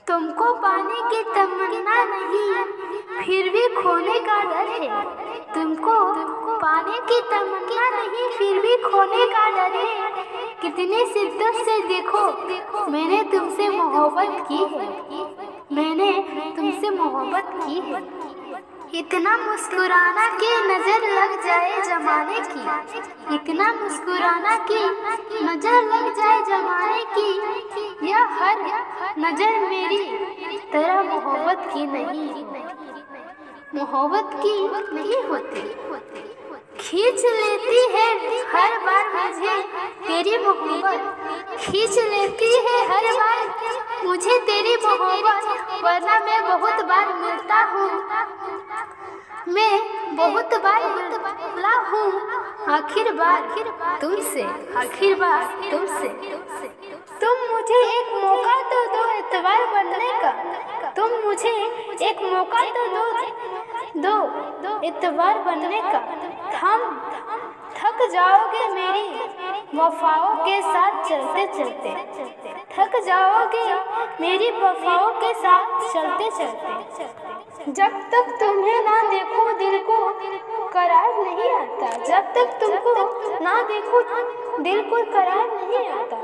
तुमको पाने की तमन्ना नहीं, फिर भी खोने का डर है। तुमको पाने की तमन्ना नहीं, फिर भी खोने का डर है। कितनी शिद्दत से देखो, मैंने तुमसे मोहब्बत की है, मैंने तुमसे मोहब्बत की है। इतना मुस्कुराना कि नजर लग जाए जमाने की, इतना मुस्कुराना कि नजर लग जाए जमाने की। यह हर नजर मेरी तरह मोहब्बत की नहीं, मोहब्बत की नहीं होती। खींच लेती है हर बार मुझे तेरी मोहब्बत, खींच लेती है हर बार मुझे तेरी मोहब्बत। वरना मैं बहुत बार मिलता हूँ, मैं बहुत बार मिला हूँ, आखिर बार तुमसे, आखिर बार तुमसे। तुम मुझे एक मौका तो दो एतबार बनने का, तुम मुझे एक मौका तो दो एतबार बनने का। हम थक जाओगे मेरी वफाओं के साथ चलते चलते, थक जाओगे मेरी वफाओं के साथ चलते चलते। जब तक तुम्हें ना देखो दिल को करार नहीं आता, जब तक तुमको ना देखो दिल को करार नहीं आता।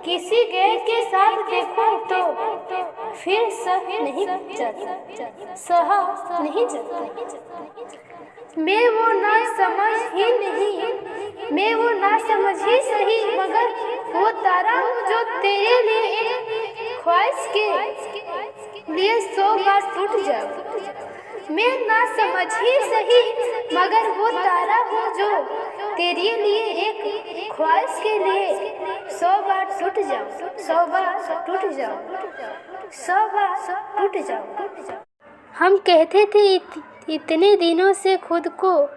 किसी गैर के साथ देखो तो फिर सह नहीं जाता, सहा नहीं जाता। मैं वो ना समझ ही नहीं, मैं वो ना समझ ही सही, मगर वो तारा हूँ जो तेरे लिए एक ख्वाहिश के लिए 100 बार टूट जाऊँ। मैं ना समझ ही सही, मगर वो तारा हूँ जो तेरे लिए एक ख्वाहिश के लिए 100 बार टूट जाऊँ, 100 बार टूट जाऊँ, 100 बार टूट जाऊँ। हम कहते थे इतने दिनों से खुद को,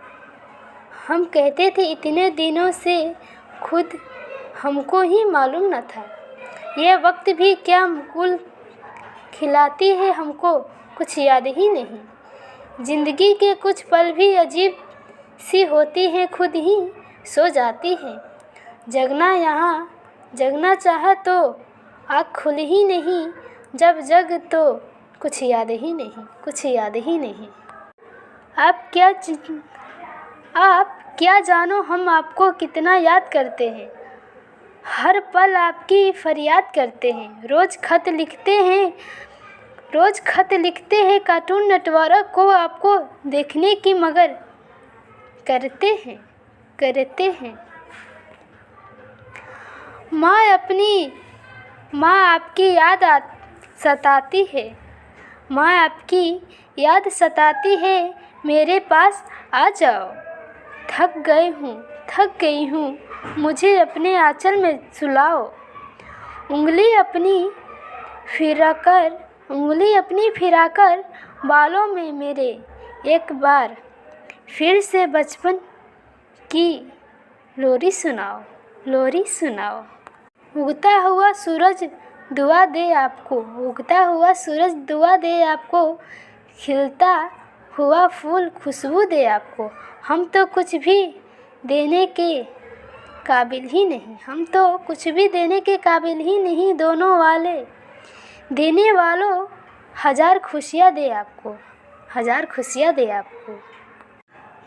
हम कहते थे इतने दिनों से खुद हमको ही मालूम न था। यह वक्त भी क्या गुल खिलाती है हमको कुछ याद ही नहीं। ज़िंदगी के कुछ पल भी अजीब सी होती हैं, खुद ही सो जाती हैं। जगना यहाँ जगना चाहा तो आँख खुल ही नहीं, जब जग तो कुछ याद ही नहीं, कुछ याद ही नहीं। आप क्या जानो हम आपको कितना याद करते हैं, हर पल आपकी फरियाद करते हैं। रोज़ खत लिखते हैं कार्टून नेटवर्क को आपको देखने की, मगर करते हैं। माँ आपकी याद सताती है, माँ आपकी याद सताती है, मेरे पास आ जाओ। थक गई हूँ, मुझे अपने आंचल में सुलाओ। उंगली अपनी फिराकर बालों में मेरे एक बार फिर से बचपन की लोरी सुनाओ। उगता हुआ सूरज दुआ दे आपको, खिलता हुआ फूल खुशबू दे आपको। हम तो कुछ भी देने के काबिल ही नहीं, दोनों वाले देने वालों हजार खुशियाँ दे आपको।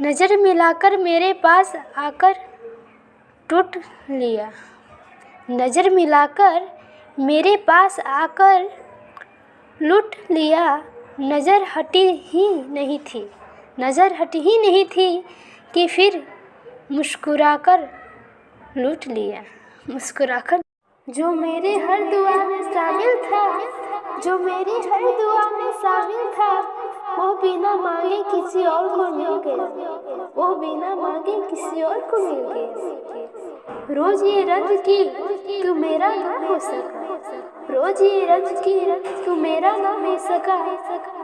नज़र मिलाकर मेरे पास आकर टूट लिया, नज़र मिलाकर मेरे पास आकर लूट लिया। नज़र हटी ही नहीं थी कि फिर मुस्कुराकर लूट लिया, जो मेरे हर दुआ में शामिल था, वो बिना मांगे किसी और को मिल गया। रोज ये रंज की तू मेरा ना हो सका,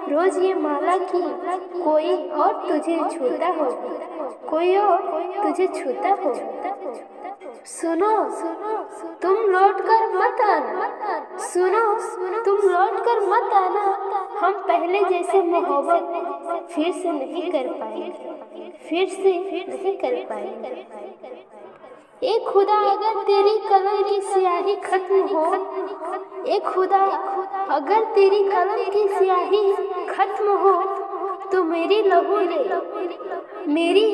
रोज ये माला की कोई और तुझे छूता हो। सुनो तुम लौट कर मत आना, हम पहले जैसे मोहब्बत फिर से नहीं कर पाएंगे। ए खुदा अगर तेरी कलम की स्याही खत्म हो, ए खुदा अगर तेरी कलम की स्याही खत्म हो, तो मेरी लहू ले, मेरी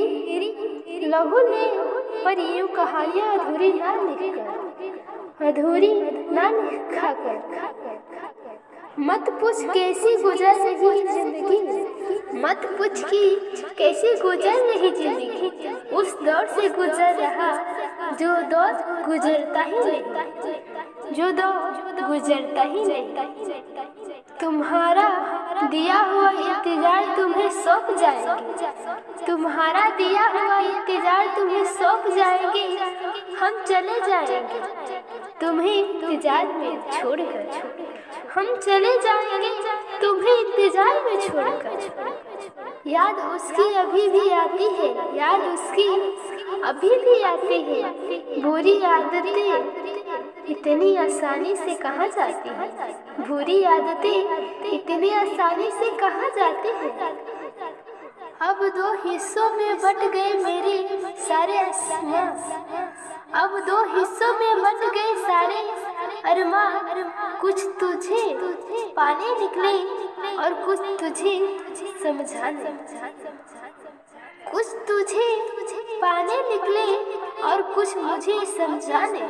लहू ले, पर यूं कहानियाँ अधूरी ना लिखकर, अधूरी ना लिखा कर। मत पूछ कैसी गुजर रही जिंदगी, मत पूछ कि कैसी गुजर रही जिंदगी, उस दौर से गुजर रहा जो दौर गुजरता ही नहीं, जो दौर गुजरता ही नहीं। तुम्हारा दिया हुआ इंतजार तुम्हें सौंप जाएंगे, तुम्हारा दिया हुआ इंतजार तुम्हें सौंप जाएंगे, हम चले जाएंगे तुम्हें इंतजार में छोड़कर, हम चले जाएंगे तुम्हें इंतजार में छोड़कर। याद उसकी अभी भी आती है, याद उसकी अभी भी आती है, बुरी आदतें इतनी आसानी से कहाँ जाती हैं, बुरी आदतें इतनी आसानी से कहाँ जाती हैं। अब दो हिस्सों में बट गए मेरे सारे आसमां, अब दो हिस्सों में बट गए सारे अरमां, कुछ तुझे पाने निकले और कुछ तुझे समझाने, कुछ तुझे पाने निकले और कुछ मुझे समझाने।